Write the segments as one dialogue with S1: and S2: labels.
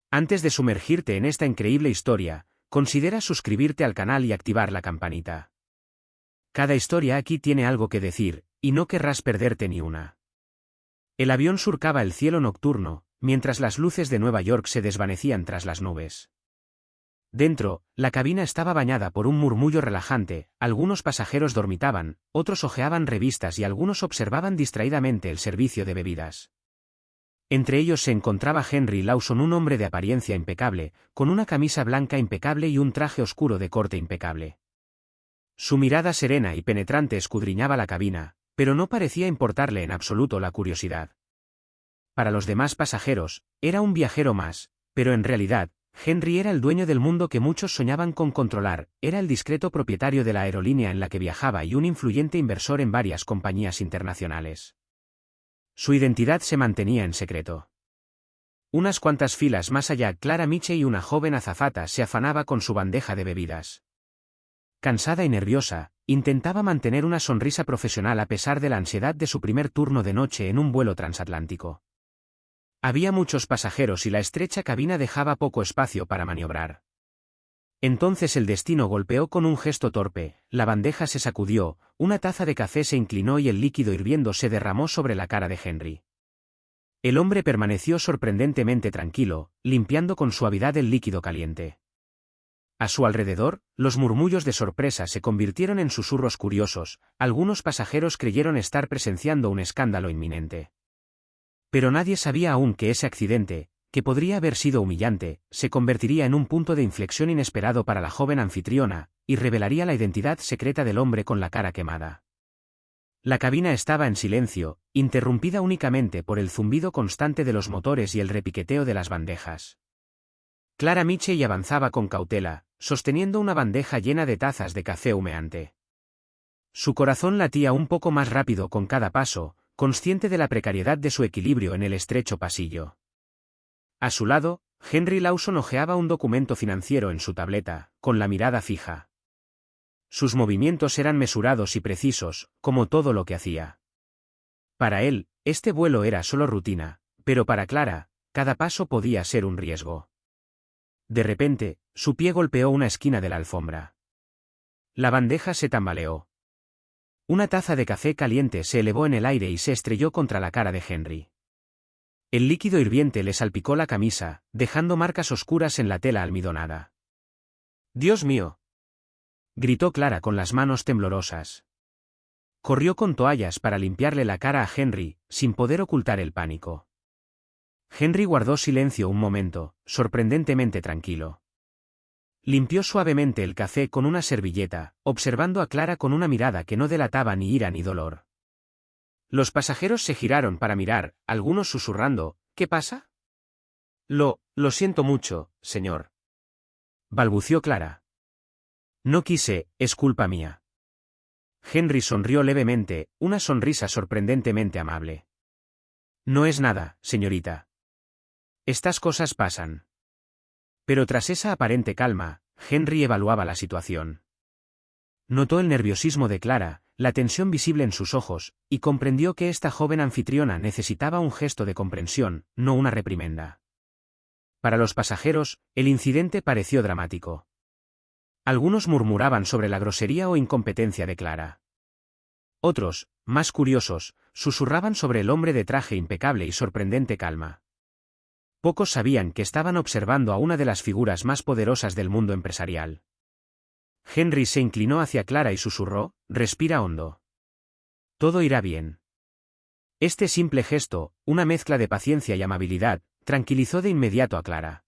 S1: Antes de sumergirte en esta increíble historia, considera suscribirte al canal y activar la campanita. Cada historia aquí tiene algo que decir, y no querrás perderte ni una. El avión surcaba el cielo nocturno, mientras las luces de Nueva York se desvanecían tras las nubes. Dentro, la cabina estaba bañada por un murmullo relajante, algunos pasajeros dormitaban, otros hojeaban revistas y algunos observaban distraídamente el servicio de bebidas. Entre ellos se encontraba Henry Lawson, un hombre de apariencia impecable, con una camisa blanca impecable y un traje oscuro de corte impecable. Su mirada serena y penetrante escudriñaba la cabina, pero no parecía importarle en absoluto la curiosidad. Para los demás pasajeros, era un viajero más, pero en realidad, Henry era el dueño del mundo que muchos soñaban con controlar, era el discreto propietario de la aerolínea en la que viajaba y un influyente inversor en varias compañías internacionales. Su identidad se mantenía en secreto. Unas cuantas filas más allá, Clara Mitchell y una joven azafata se afanaba con su bandeja de bebidas. Cansada y nerviosa, intentaba mantener una sonrisa profesional a pesar de la ansiedad de su primer turno de noche en un vuelo transatlántico. Había muchos pasajeros y la estrecha cabina dejaba poco espacio para maniobrar. Entonces el destino golpeó con un gesto torpe, la bandeja se sacudió, una taza de café se inclinó y el líquido hirviendo se derramó sobre la cara de Henry. El hombre permaneció sorprendentemente tranquilo, limpiando con suavidad el líquido caliente. A su alrededor, los murmullos de sorpresa se convirtieron en susurros curiosos, algunos pasajeros creyeron estar presenciando un escándalo inminente. Pero nadie sabía aún que ese accidente, que podría haber sido humillante, se convertiría en un punto de inflexión inesperado para la joven anfitriona, y revelaría la identidad secreta del hombre con la cara quemada. La cabina estaba en silencio, interrumpida únicamente por el zumbido constante de los motores y el repiqueteo de las bandejas. Clara Mitchell avanzaba con cautela, sosteniendo una bandeja llena de tazas de café humeante. Su corazón latía un poco más rápido con cada paso, consciente de la precariedad de su equilibrio en el estrecho pasillo. A su lado, Henry Lawson hojeaba un documento financiero en su tableta, con la mirada fija. Sus movimientos eran mesurados y precisos, como todo lo que hacía. Para él, este vuelo era solo rutina, pero para Clara, cada paso podía ser un riesgo. De repente, su pie golpeó una esquina de la alfombra. La bandeja se tambaleó. Una taza de café caliente se elevó en el aire y se estrelló contra la cara de Henry. El líquido hirviente le salpicó la camisa, dejando marcas oscuras en la tela almidonada. «¡Dios mío!», gritó Clara con las manos temblorosas. Corrió con toallas para limpiarle la cara a Henry, sin poder ocultar el pánico. Henry guardó silencio un momento, sorprendentemente tranquilo. Limpió suavemente el café con una servilleta, observando a Clara con una mirada que no delataba ni ira ni dolor. Los pasajeros se giraron para mirar, algunos susurrando, «¿Qué pasa?». Lo siento mucho, señor», balbució Clara. «No quise, es culpa mía». Henry sonrió levemente, una sonrisa sorprendentemente amable. «No es nada, señorita. Estas cosas pasan». Pero tras esa aparente calma, Henry evaluaba la situación. Notó el nerviosismo de Clara, la tensión visible en sus ojos, y comprendió que esta joven anfitriona necesitaba un gesto de comprensión, no una reprimenda. Para los pasajeros, el incidente pareció dramático. Algunos murmuraban sobre la grosería o incompetencia de Clara. Otros, más curiosos, susurraban sobre el hombre de traje impecable y sorprendente calma. Pocos sabían que estaban observando a una de las figuras más poderosas del mundo empresarial. Henry se inclinó hacia Clara y susurró, «Respira hondo. Todo irá bien». Este simple gesto, una mezcla de paciencia y amabilidad, tranquilizó de inmediato a Clara.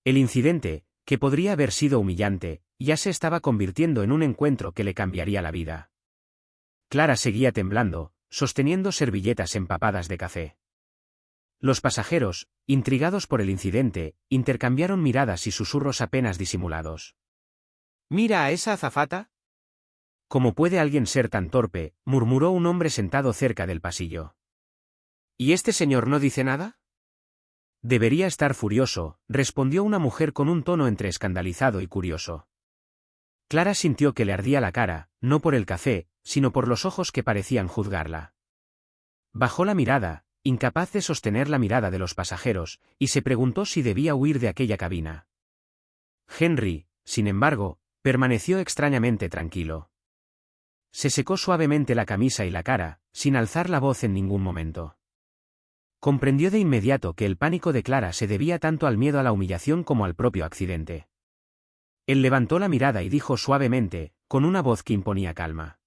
S1: El incidente, que podría haber sido humillante, ya se estaba convirtiendo en un encuentro que le cambiaría la vida. Clara seguía temblando, sosteniendo servilletas empapadas de café. Los pasajeros, intrigados por el incidente, intercambiaron miradas y susurros apenas disimulados. «¿Mira a esa azafata?». «¿Cómo puede alguien ser tan torpe?», murmuró un hombre sentado cerca del pasillo. «¿Y este señor no dice nada?». «Debería estar furioso», respondió una mujer con un tono entre escandalizado y curioso. Clara sintió que le ardía la cara, no por el café, sino por los ojos que parecían juzgarla. Bajó la mirada, incapaz de sostener la mirada de los pasajeros, y se preguntó si debía huir de aquella cabina. Henry, sin embargo, permaneció extrañamente tranquilo. Se secó suavemente la camisa y la cara, sin alzar la voz en ningún momento. Comprendió de inmediato que el pánico de Clara se debía tanto al miedo a la humillación como al propio accidente. Él levantó la mirada y dijo suavemente, con una voz que imponía calma: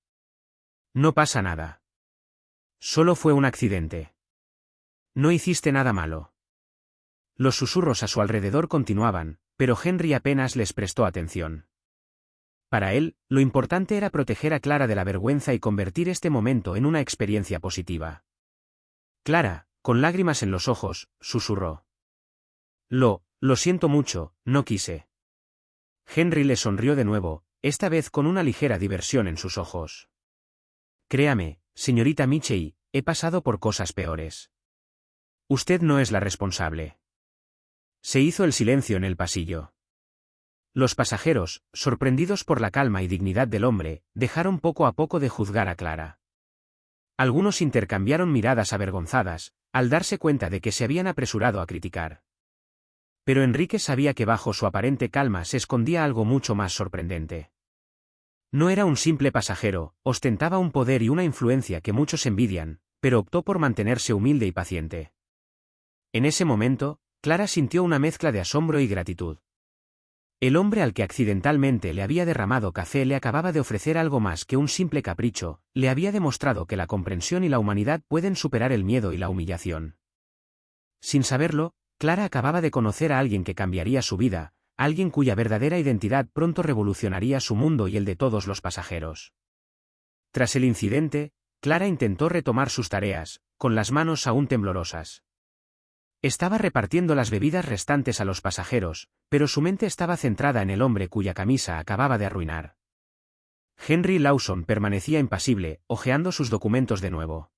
S1: «No pasa nada. Solo fue un accidente. No hiciste nada malo». Los susurros a su alrededor continuaban, pero Henry apenas les prestó atención. Para él, lo importante era proteger a Clara de la vergüenza y convertir este momento en una experiencia positiva. Clara, con lágrimas en los ojos, susurró: Lo siento mucho, no quise». Henry le sonrió de nuevo, esta vez con una ligera diversión en sus ojos. «Créame, señorita Mitchell, he pasado por cosas peores. Usted no es la responsable». Se hizo el silencio en el pasillo. Los pasajeros, sorprendidos por la calma y dignidad del hombre, dejaron poco a poco de juzgar a Clara. Algunos intercambiaron miradas avergonzadas, al darse cuenta de que se habían apresurado a criticar. Pero Enrique sabía que bajo su aparente calma se escondía algo mucho más sorprendente. No era un simple pasajero, ostentaba un poder y una influencia que muchos envidian, pero optó por mantenerse humilde y paciente. En ese momento, Clara sintió una mezcla de asombro y gratitud. El hombre al que accidentalmente le había derramado café le acababa de ofrecer algo más que un simple capricho, le había demostrado que la comprensión y la humanidad pueden superar el miedo y la humillación. Sin saberlo, Clara acababa de conocer a alguien que cambiaría su vida, alguien cuya verdadera identidad pronto revolucionaría su mundo y el de todos los pasajeros. Tras el incidente, Clara intentó retomar sus tareas, con las manos aún temblorosas. Estaba repartiendo las bebidas restantes a los pasajeros, pero su mente estaba centrada en el hombre cuya camisa acababa de arruinar. Henry Lawson permanecía impasible, hojeando sus documentos de nuevo.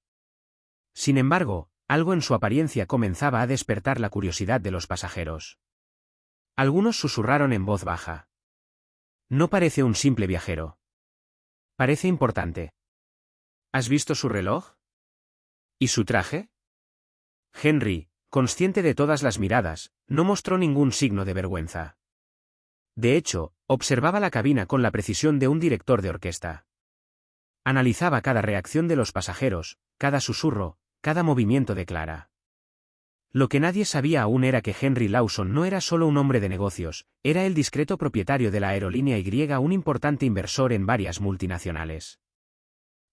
S1: Sin embargo, algo en su apariencia comenzaba a despertar la curiosidad de los pasajeros. Algunos susurraron en voz baja: «No parece un simple viajero. Parece importante. ¿Has visto su reloj? ¿Y su traje?» Henry, consciente de todas las miradas, no mostró ningún signo de vergüenza. De hecho, observaba la cabina con la precisión de un director de orquesta. Analizaba cada reacción de los pasajeros, cada susurro, cada movimiento de Clara. Lo que nadie sabía aún era que Henry Lawson no era solo un hombre de negocios, era el discreto propietario de la aerolínea Y, un importante inversor en varias multinacionales.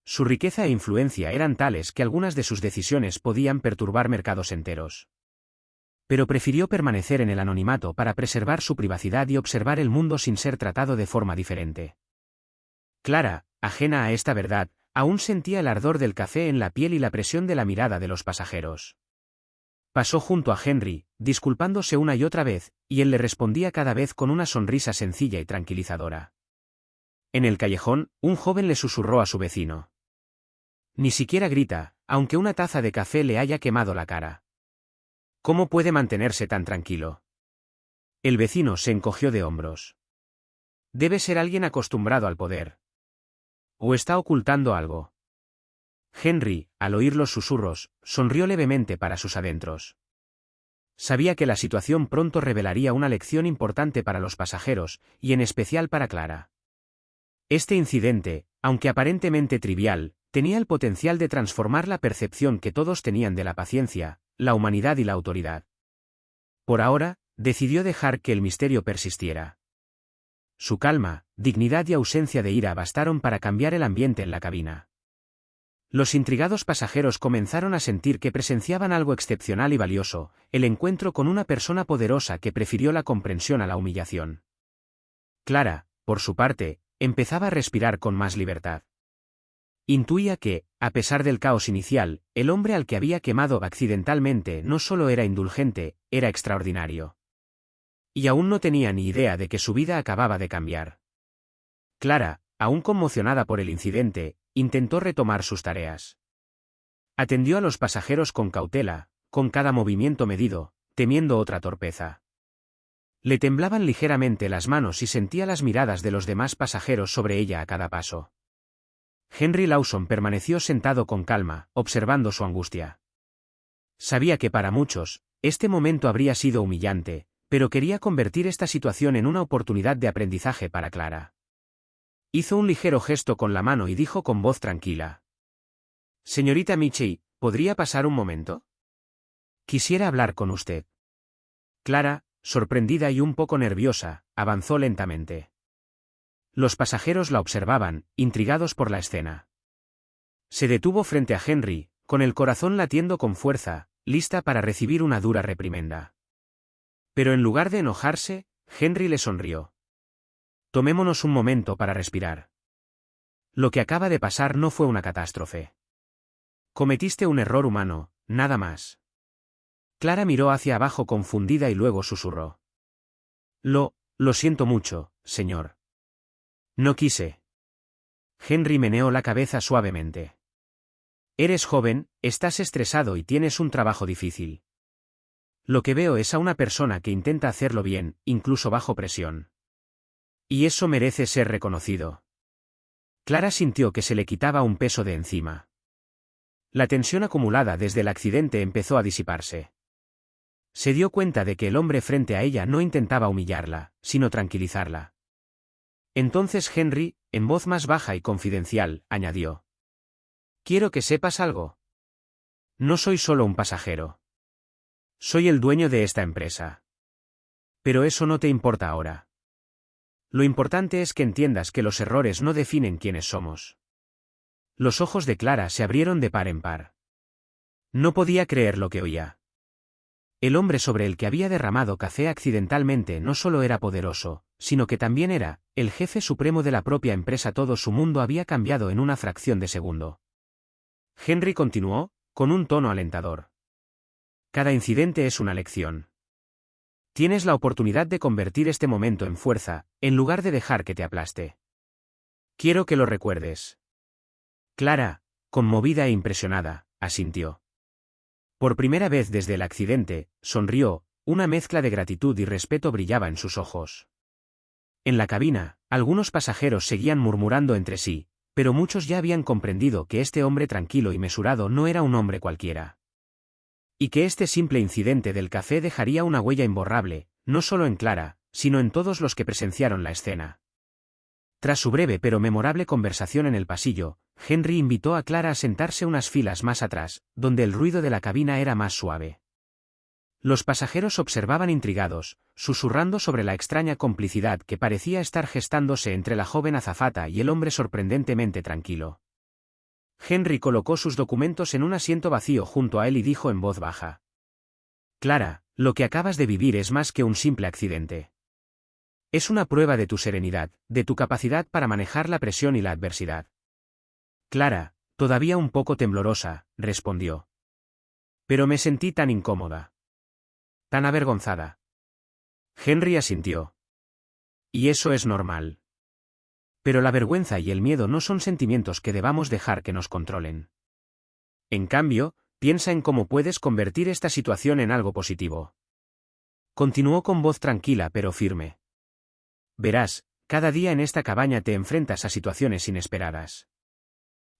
S1: Su riqueza e influencia eran tales que algunas de sus decisiones podían perturbar mercados enteros. Pero prefirió permanecer en el anonimato para preservar su privacidad y observar el mundo sin ser tratado de forma diferente. Clara, ajena a esta verdad, aún sentía el ardor del café en la piel y la presión de la mirada de los pasajeros. Pasó junto a Henry, disculpándose una y otra vez, y él le respondía cada vez con una sonrisa sencilla y tranquilizadora. En el callejón, un joven le susurró a su vecino: «Ni siquiera grita, aunque una taza de café le haya quemado la cara. ¿Cómo puede mantenerse tan tranquilo?». El vecino se encogió de hombros. «Debe ser alguien acostumbrado al poder. ¿O está ocultando algo?». Henry, al oír los susurros, sonrió levemente para sus adentros. Sabía que la situación pronto revelaría una lección importante para los pasajeros, y en especial para Clara. Este incidente, aunque aparentemente trivial, tenía el potencial de transformar la percepción que todos tenían de la paciencia, la humanidad y la autoridad. Por ahora, decidió dejar que el misterio persistiera. Su calma, dignidad y ausencia de ira bastaron para cambiar el ambiente en la cabina. Los intrigados pasajeros comenzaron a sentir que presenciaban algo excepcional y valioso, el encuentro con una persona poderosa que prefirió la comprensión a la humillación. Clara, por su parte, empezaba a respirar con más libertad. Intuía que, a pesar del caos inicial, el hombre al que había quemado accidentalmente no solo era indulgente, era extraordinario. Y aún no tenía ni idea de que su vida acababa de cambiar. Clara, aún conmocionada por el incidente, intentó retomar sus tareas. Atendió a los pasajeros con cautela, con cada movimiento medido, temiendo otra torpeza. Le temblaban ligeramente las manos y sentía las miradas de los demás pasajeros sobre ella a cada paso. Henry Lawson permaneció sentado con calma, observando su angustia. Sabía que para muchos, este momento habría sido humillante, pero quería convertir esta situación en una oportunidad de aprendizaje para Clara. Hizo un ligero gesto con la mano y dijo con voz tranquila. Señorita Michie, ¿podría pasar un momento? Quisiera hablar con usted. Clara, sorprendida y un poco nerviosa, avanzó lentamente. Los pasajeros la observaban, intrigados por la escena. Se detuvo frente a Henry, con el corazón latiendo con fuerza, lista para recibir una dura reprimenda. Pero en lugar de enojarse, Henry le sonrió. Tomémonos un momento para respirar. Lo que acaba de pasar no fue una catástrofe. Cometiste un error humano, nada más. Clara miró hacia abajo confundida y luego susurró. Lo siento mucho, señor. No quise. Henry meneó la cabeza suavemente. Eres joven, estás estresado y tienes un trabajo difícil. Lo que veo es a una persona que intenta hacerlo bien, incluso bajo presión. Y eso merece ser reconocido. Clara sintió que se le quitaba un peso de encima. La tensión acumulada desde el accidente empezó a disiparse. Se dio cuenta de que el hombre frente a ella no intentaba humillarla, sino tranquilizarla. Entonces Henry, en voz más baja y confidencial, añadió. Quiero que sepas algo. No soy solo un pasajero. Soy el dueño de esta empresa. Pero eso no te importa ahora. Lo importante es que entiendas que los errores no definen quiénes somos. Los ojos de Clara se abrieron de par en par. No podía creer lo que oía. El hombre sobre el que había derramado café accidentalmente no solo era poderoso, sino que también era el jefe supremo de la propia empresa. Todo su mundo había cambiado en una fracción de segundo. Henry continuó, con un tono alentador. Cada incidente es una lección. Tienes la oportunidad de convertir este momento en fuerza, en lugar de dejar que te aplaste. Quiero que lo recuerdes. Clara, conmovida e impresionada, asintió. Por primera vez desde el accidente, sonrió, una mezcla de gratitud y respeto brillaba en sus ojos. En la cabina, algunos pasajeros seguían murmurando entre sí, pero muchos ya habían comprendido que este hombre tranquilo y mesurado no era un hombre cualquiera. Y que este simple incidente del café dejaría una huella imborrable, no solo en Clara, sino en todos los que presenciaron la escena. Tras su breve pero memorable conversación en el pasillo, Henry invitó a Clara a sentarse unas filas más atrás, donde el ruido de la cabina era más suave. Los pasajeros observaban intrigados, susurrando sobre la extraña complicidad que parecía estar gestándose entre la joven azafata y el hombre sorprendentemente tranquilo. Henry colocó sus documentos en un asiento vacío junto a él y dijo en voz baja. Clara, lo que acabas de vivir es más que un simple accidente. Es una prueba de tu serenidad, de tu capacidad para manejar la presión y la adversidad. Clara, todavía un poco temblorosa, respondió. Pero me sentí tan incómoda. Tan avergonzada. Henry asintió. Y eso es normal. Pero la vergüenza y el miedo no son sentimientos que debamos dejar que nos controlen. En cambio, piensa en cómo puedes convertir esta situación en algo positivo. Continuó con voz tranquila pero firme. Verás, cada día en esta cabaña te enfrentas a situaciones inesperadas.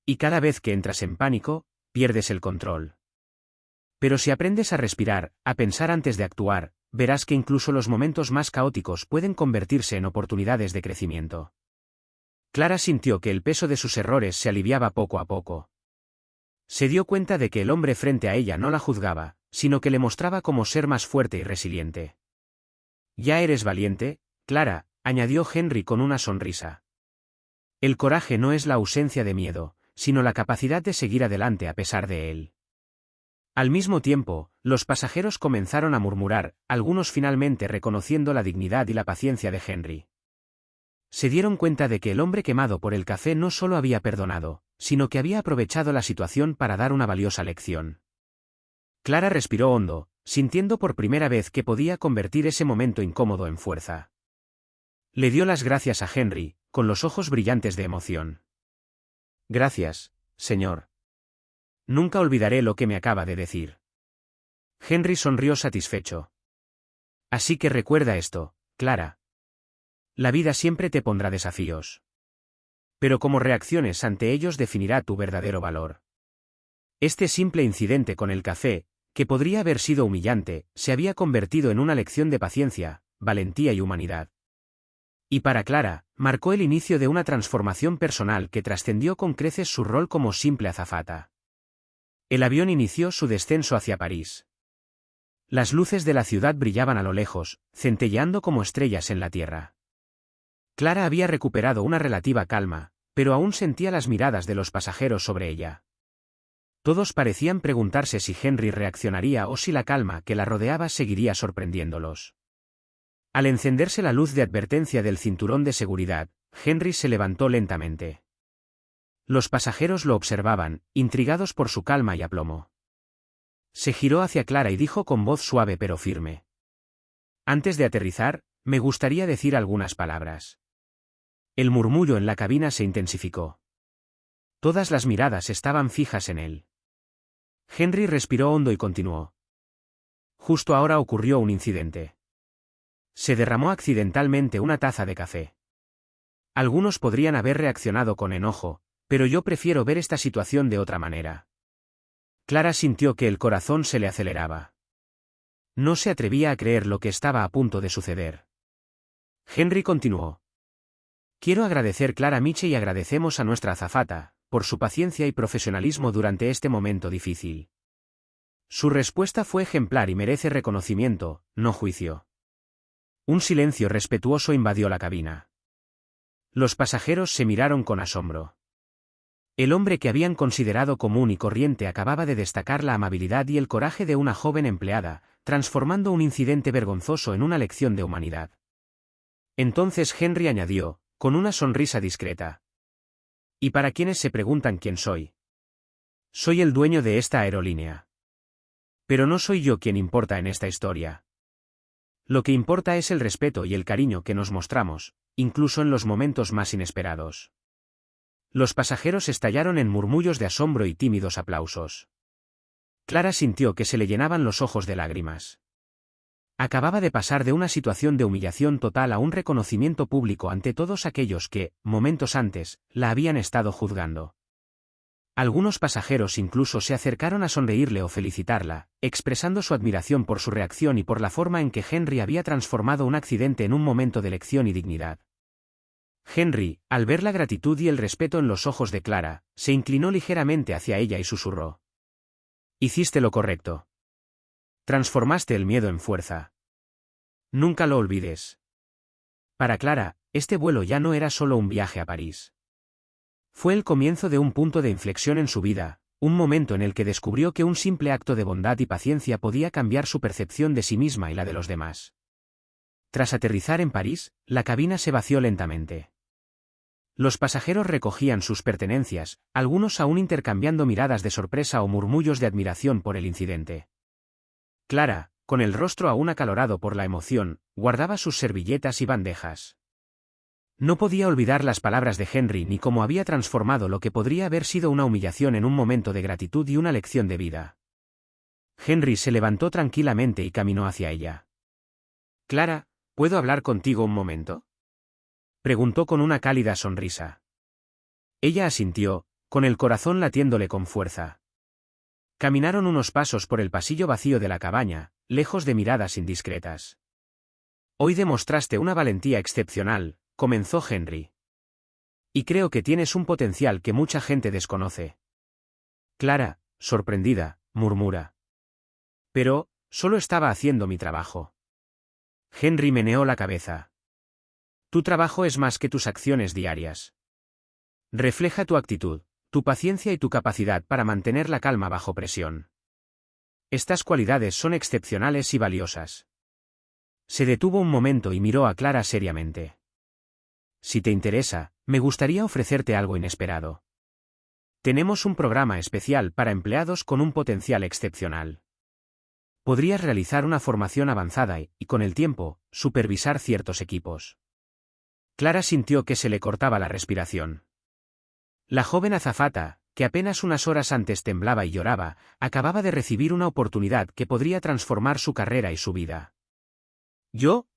S1: Y cada vez que entras en pánico, pierdes el control. Pero si aprendes a respirar, a pensar antes de actuar, verás que incluso los momentos más caóticos pueden convertirse en oportunidades de crecimiento. Clara sintió que el peso de sus errores se aliviaba poco a poco. Se dio cuenta de que el hombre frente a ella no la juzgaba, sino que le mostraba cómo ser más fuerte y resiliente. Ya eres valiente, Clara, añadió Henry con una sonrisa. El coraje no es la ausencia de miedo, sino la capacidad de seguir adelante a pesar de él. Al mismo tiempo, los pasajeros comenzaron a murmurar, algunos finalmente reconociendo la dignidad y la paciencia de Henry. Se dieron cuenta de que el hombre quemado por el café no solo había perdonado, sino que había aprovechado la situación para dar una valiosa lección. Clara respiró hondo, sintiendo por primera vez que podía convertir ese momento incómodo en fuerza. Le dio las gracias a Henry, con los ojos brillantes de emoción. Gracias, señor. Nunca olvidaré lo que me acaba de decir. Henry sonrió satisfecho. Así que recuerda esto, Clara. La vida siempre te pondrá desafíos. Pero cómo reacciones ante ellos definirá tu verdadero valor. Este simple incidente con el café, que podría haber sido humillante, se había convertido en una lección de paciencia, valentía y humanidad. Y para Clara, marcó el inicio de una transformación personal que trascendió con creces su rol como simple azafata. El avión inició su descenso hacia París. Las luces de la ciudad brillaban a lo lejos, centelleando como estrellas en la tierra. Clara había recuperado una relativa calma, pero aún sentía las miradas de los pasajeros sobre ella. Todos parecían preguntarse si Henry reaccionaría o si la calma que la rodeaba seguiría sorprendiéndolos. Al encenderse la luz de advertencia del cinturón de seguridad, Henry se levantó lentamente. Los pasajeros lo observaban, intrigados por su calma y aplomo. Se giró hacia Clara y dijo con voz suave pero firme: «Antes de aterrizar, me gustaría decir algunas palabras». El murmullo en la cabina se intensificó. Todas las miradas estaban fijas en él. Henry respiró hondo y continuó. «Justo ahora ocurrió un incidente. Se derramó accidentalmente una taza de café. Algunos podrían haber reaccionado con enojo, pero yo prefiero ver esta situación de otra manera». Clara sintió que el corazón se le aceleraba. No se atrevía a creer lo que estaba a punto de suceder. Henry continuó. «Quiero agradecer Clara Miche y agradecemos a nuestra azafata, por su paciencia y profesionalismo durante este momento difícil. Su respuesta fue ejemplar y merece reconocimiento, no juicio». Un silencio respetuoso invadió la cabina. Los pasajeros se miraron con asombro. El hombre que habían considerado común y corriente acababa de destacar la amabilidad y el coraje de una joven empleada, transformando un incidente vergonzoso en una lección de humanidad. Entonces Henry añadió, con una sonrisa discreta: «Y para quienes se preguntan quién soy. Soy el dueño de esta aerolínea. Pero no soy yo quien importa en esta historia. Lo que importa es el respeto y el cariño que nos mostramos, incluso en los momentos más inesperados». Los pasajeros estallaron en murmullos de asombro y tímidos aplausos. Clara sintió que se le llenaban los ojos de lágrimas. Acababa de pasar de una situación de humillación total a un reconocimiento público ante todos aquellos que, momentos antes, la habían estado juzgando. Algunos pasajeros incluso se acercaron a sonreírle o felicitarla, expresando su admiración por su reacción y por la forma en que Henry había transformado un accidente en un momento de lección y dignidad. Henry, al ver la gratitud y el respeto en los ojos de Clara, se inclinó ligeramente hacia ella y susurró: «Hiciste lo correcto. Transformaste el miedo en fuerza. Nunca lo olvides». Para Clara, este vuelo ya no era solo un viaje a París. Fue el comienzo de un punto de inflexión en su vida, un momento en el que descubrió que un simple acto de bondad y paciencia podía cambiar su percepción de sí misma y la de los demás. Tras aterrizar en París, la cabina se vació lentamente. Los pasajeros recogían sus pertenencias, algunos aún intercambiando miradas de sorpresa o murmullos de admiración por el incidente. Clara, con el rostro aún acalorado por la emoción, guardaba sus servilletas y bandejas. No podía olvidar las palabras de Henry ni cómo había transformado lo que podría haber sido una humillación en un momento de gratitud y una lección de vida. Henry se levantó tranquilamente y caminó hacia ella. «Clara, ¿puedo hablar contigo un momento?», preguntó con una cálida sonrisa. Ella asintió, con el corazón latiéndole con fuerza. Caminaron unos pasos por el pasillo vacío de la cabaña, lejos de miradas indiscretas. «Hoy demostraste una valentía excepcional», comenzó Henry. «Y creo que tienes un potencial que mucha gente desconoce». Clara, sorprendida, murmura: «Pero, solo estaba haciendo mi trabajo». Henry meneó la cabeza. «Tu trabajo es más que tus acciones diarias. Refleja tu actitud, tu paciencia y tu capacidad para mantener la calma bajo presión. Estas cualidades son excepcionales y valiosas». Se detuvo un momento y miró a Clara seriamente. «Si te interesa, me gustaría ofrecerte algo inesperado. Tenemos un programa especial para empleados con un potencial excepcional. Podrías realizar una formación avanzada y, con el tiempo, supervisar ciertos equipos». Clara sintió que se le cortaba la respiración. La joven azafata, que apenas unas horas antes temblaba y lloraba, acababa de recibir una oportunidad que podría transformar su carrera y su vida. ¿Yo?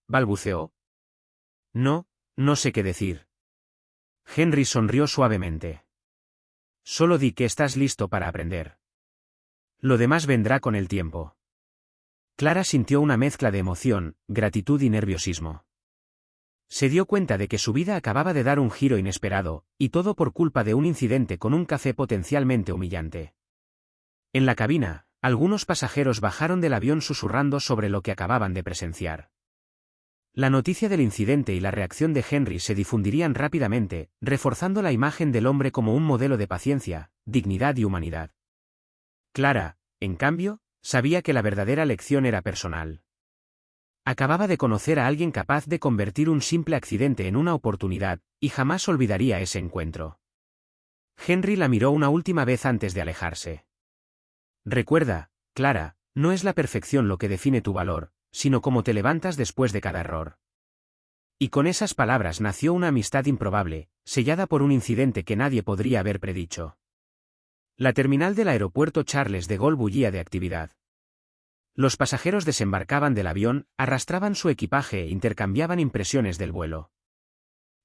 S1: Balbuceó. No sé qué decir». Henry sonrió suavemente. «Solo di que estás listo para aprender». Lo demás vendrá con el tiempo. Clara sintió una mezcla de emoción, gratitud y nerviosismo. Se dio cuenta de que su vida acababa de dar un giro inesperado, y todo por culpa de un incidente con un café potencialmente humillante. En la cabina, algunos pasajeros bajaron del avión susurrando sobre lo que acababan de presenciar. La noticia del incidente y la reacción de Henry se difundirían rápidamente, reforzando la imagen del hombre como un modelo de paciencia, dignidad y humanidad. Clara, en cambio, sabía que la verdadera lección era personal. Acababa de conocer a alguien capaz de convertir un simple accidente en una oportunidad, y jamás olvidaría ese encuentro. Henry la miró una última vez antes de alejarse. Recuerda, Clara, no es la perfección lo que define tu valor, sino cómo te levantas después de cada error. Y con esas palabras nació una amistad improbable, sellada por un incidente que nadie podría haber predicho. La terminal del aeropuerto Charles de Gaulle bullía de actividad. Los pasajeros desembarcaban del avión, arrastraban su equipaje e intercambiaban impresiones del vuelo.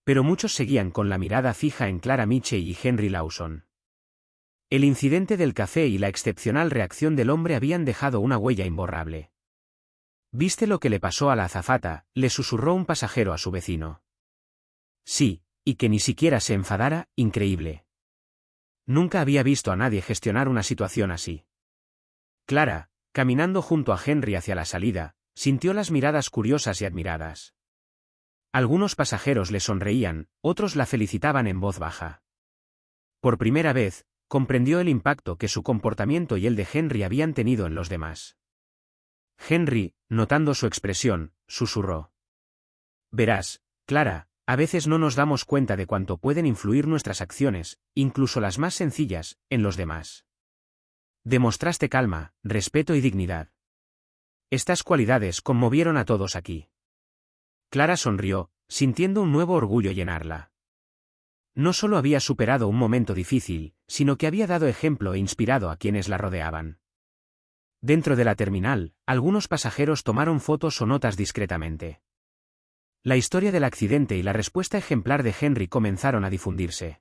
S1: Pero muchos seguían con la mirada fija en Clara Mitchell y Henry Lawson. El incidente del café y la excepcional reacción del hombre habían dejado una huella imborrable. ¿Viste lo que le pasó a la azafata?, le susurró un pasajero a su vecino. Sí, y que ni siquiera se enfadara, increíble. Nunca había visto a nadie gestionar una situación así. Clara, caminando junto a Henry hacia la salida, sintió las miradas curiosas y admiradas. Algunos pasajeros le sonreían, otros la felicitaban en voz baja. Por primera vez, comprendió el impacto que su comportamiento y el de Henry habían tenido en los demás. Henry, notando su expresión, susurró. Verás, Clara, a veces no nos damos cuenta de cuánto pueden influir nuestras acciones, incluso las más sencillas, en los demás. Demostraste calma, respeto y dignidad. Estas cualidades conmovieron a todos aquí. Clara sonrió, sintiendo un nuevo orgullo llenarla. No solo había superado un momento difícil, sino que había dado ejemplo e inspirado a quienes la rodeaban. Dentro de la terminal, algunos pasajeros tomaron fotos o notas discretamente. La historia del accidente y la respuesta ejemplar de Henry comenzaron a difundirse.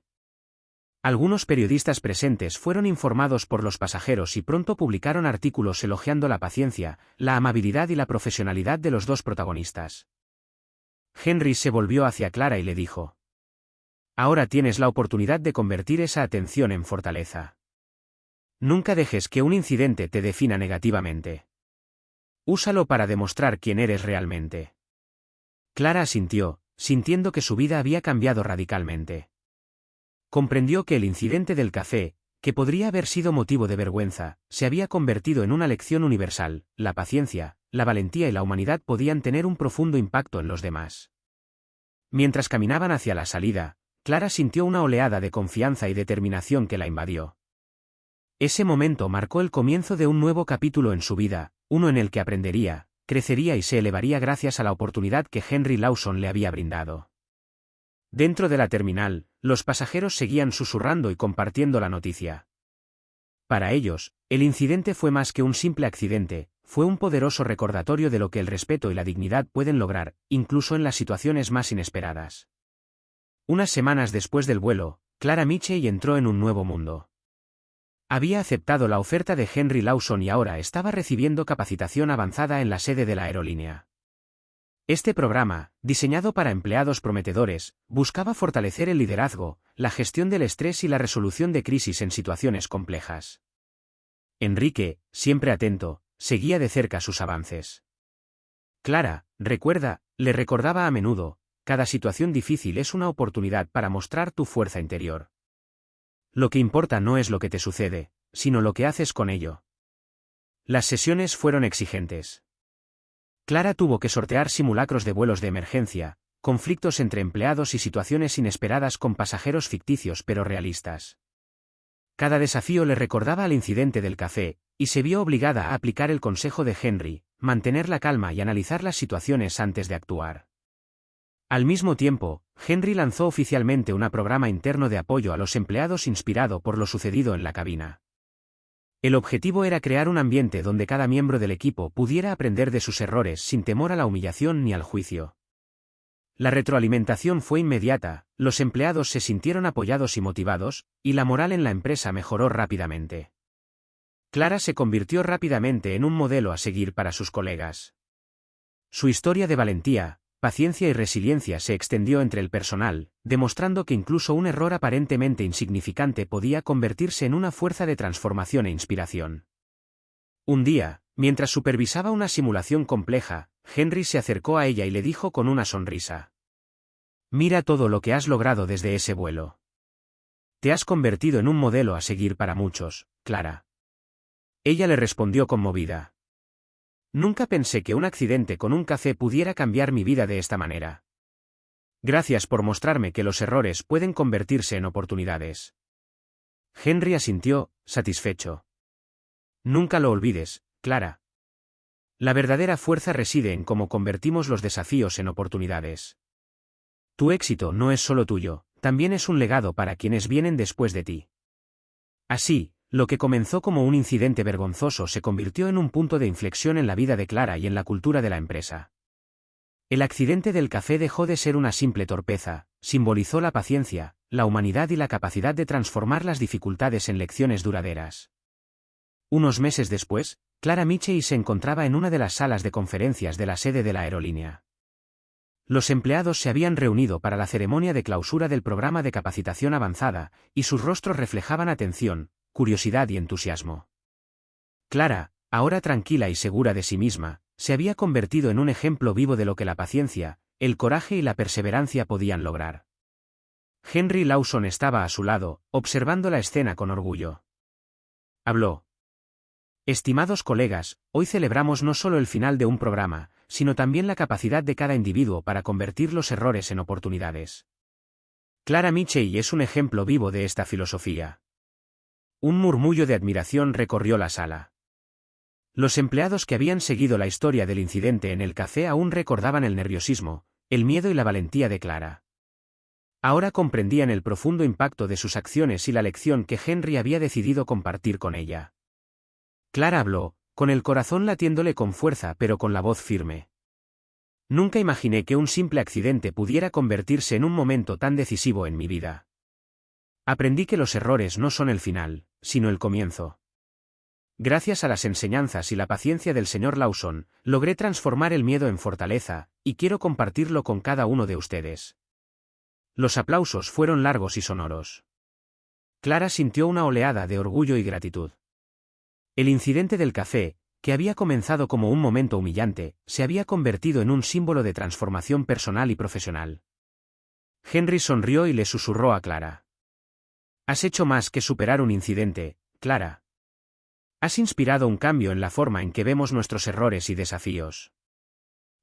S1: Algunos periodistas presentes fueron informados por los pasajeros y pronto publicaron artículos elogiando la paciencia, la amabilidad y la profesionalidad de los dos protagonistas. Henry se volvió hacia Clara y le dijo: Ahora tienes la oportunidad de convertir esa atención en fortaleza. Nunca dejes que un incidente te defina negativamente. Úsalo para demostrar quién eres realmente. Clara asintió, sintiendo que su vida había cambiado radicalmente. Comprendió que el incidente del café, que podría haber sido motivo de vergüenza, se había convertido en una lección universal. La paciencia, la valentía y la humanidad podían tener un profundo impacto en los demás. Mientras caminaban hacia la salida, Clara sintió una oleada de confianza y determinación que la invadió. Ese momento marcó el comienzo de un nuevo capítulo en su vida, uno en el que aprendería, crecería y se elevaría gracias a la oportunidad que Henry Lawson le había brindado. Dentro de la terminal, los pasajeros seguían susurrando y compartiendo la noticia. Para ellos, el incidente fue más que un simple accidente, fue un poderoso recordatorio de lo que el respeto y la dignidad pueden lograr, incluso en las situaciones más inesperadas. Unas semanas después del vuelo, Clara Mitchell entró en un nuevo mundo. Había aceptado la oferta de Henry Lawson y ahora estaba recibiendo capacitación avanzada en la sede de la aerolínea. Este programa, diseñado para empleados prometedores, buscaba fortalecer el liderazgo, la gestión del estrés y la resolución de crisis en situaciones complejas. Enrique, siempre atento, seguía de cerca sus avances. Clara, recuerda, le recordaba a menudo, cada situación difícil es una oportunidad para mostrar tu fuerza interior. Lo que importa no es lo que te sucede, sino lo que haces con ello. Las sesiones fueron exigentes. Clara tuvo que sortear simulacros de vuelos de emergencia, conflictos entre empleados y situaciones inesperadas con pasajeros ficticios pero realistas. Cada desafío le recordaba al incidente del café, y se vio obligada a aplicar el consejo de Henry, mantener la calma y analizar las situaciones antes de actuar. Al mismo tiempo, Henry lanzó oficialmente un programa interno de apoyo a los empleados inspirado por lo sucedido en la cabina. El objetivo era crear un ambiente donde cada miembro del equipo pudiera aprender de sus errores sin temor a la humillación ni al juicio. La retroalimentación fue inmediata, los empleados se sintieron apoyados y motivados, y la moral en la empresa mejoró rápidamente. Clara se convirtió rápidamente en un modelo a seguir para sus colegas. Su historia de valentía, paciencia y resiliencia se extendió entre el personal, demostrando que incluso un error aparentemente insignificante podía convertirse en una fuerza de transformación e inspiración. Un día, mientras supervisaba una simulación compleja, Henry se acercó a ella y le dijo con una sonrisa: «Mira todo lo que has logrado desde ese vuelo. Te has convertido en un modelo a seguir para muchos, Clara». Ella le respondió conmovida: «Nunca pensé que un accidente con un café pudiera cambiar mi vida de esta manera. Gracias por mostrarme que los errores pueden convertirse en oportunidades». Henry asintió, satisfecho. «Nunca lo olvides, Clara. La verdadera fuerza reside en cómo convertimos los desafíos en oportunidades. Tu éxito no es solo tuyo, también es un legado para quienes vienen después de ti». Así, lo que comenzó como un incidente vergonzoso se convirtió en un punto de inflexión en la vida de Clara y en la cultura de la empresa. El accidente del café dejó de ser una simple torpeza, simbolizó la paciencia, la humanidad y la capacidad de transformar las dificultades en lecciones duraderas. Unos meses después, Clara Michey se encontraba en una de las salas de conferencias de la sede de la aerolínea. Los empleados se habían reunido para la ceremonia de clausura del programa de capacitación avanzada, y sus rostros reflejaban atención, curiosidad y entusiasmo. Clara, ahora tranquila y segura de sí misma, se había convertido en un ejemplo vivo de lo que la paciencia, el coraje y la perseverancia podían lograr. Henry Lawson estaba a su lado, observando la escena con orgullo. Habló: «Estimados colegas, hoy celebramos no solo el final de un programa, sino también la capacidad de cada individuo para convertir los errores en oportunidades. Clara Michey es un ejemplo vivo de esta filosofía». Un murmullo de admiración recorrió la sala. Los empleados que habían seguido la historia del incidente en el café aún recordaban el nerviosismo, el miedo y la valentía de Clara. Ahora comprendían el profundo impacto de sus acciones y la lección que Henry había decidido compartir con ella. Clara habló, con el corazón latiéndole con fuerza pero con la voz firme. «Nunca imaginé que un simple accidente pudiera convertirse en un momento tan decisivo en mi vida. Aprendí que los errores no son el final, sino el comienzo. Gracias a las enseñanzas y la paciencia del señor Lawson, logré transformar el miedo en fortaleza, y quiero compartirlo con cada uno de ustedes». Los aplausos fueron largos y sonoros. Clara sintió una oleada de orgullo y gratitud. El incidente del café, que había comenzado como un momento humillante, se había convertido en un símbolo de transformación personal y profesional. Henry sonrió y le susurró a Clara: «Has hecho más que superar un incidente, Clara. Has inspirado un cambio en la forma en que vemos nuestros errores y desafíos».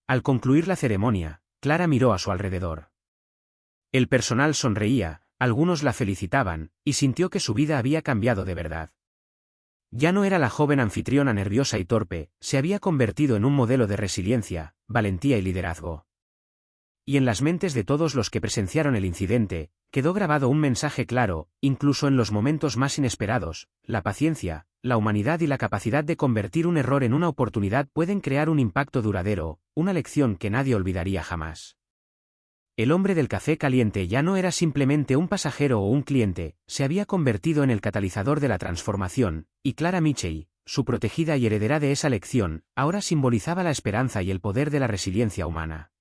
S1: Al concluir la ceremonia, Clara miró a su alrededor. El personal sonreía, algunos la felicitaban, y sintió que su vida había cambiado de verdad. Ya no era la joven anfitriona nerviosa y torpe, se había convertido en un modelo de resiliencia, valentía y liderazgo. Y en las mentes de todos los que presenciaron el incidente, quedó grabado un mensaje claro: incluso en los momentos más inesperados, la paciencia, la humanidad y la capacidad de convertir un error en una oportunidad pueden crear un impacto duradero, una lección que nadie olvidaría jamás. El hombre del café caliente ya no era simplemente un pasajero o un cliente, se había convertido en el catalizador de la transformación, y Clara Michey, su protegida y heredera de esa lección, ahora simbolizaba la esperanza y el poder de la resiliencia humana.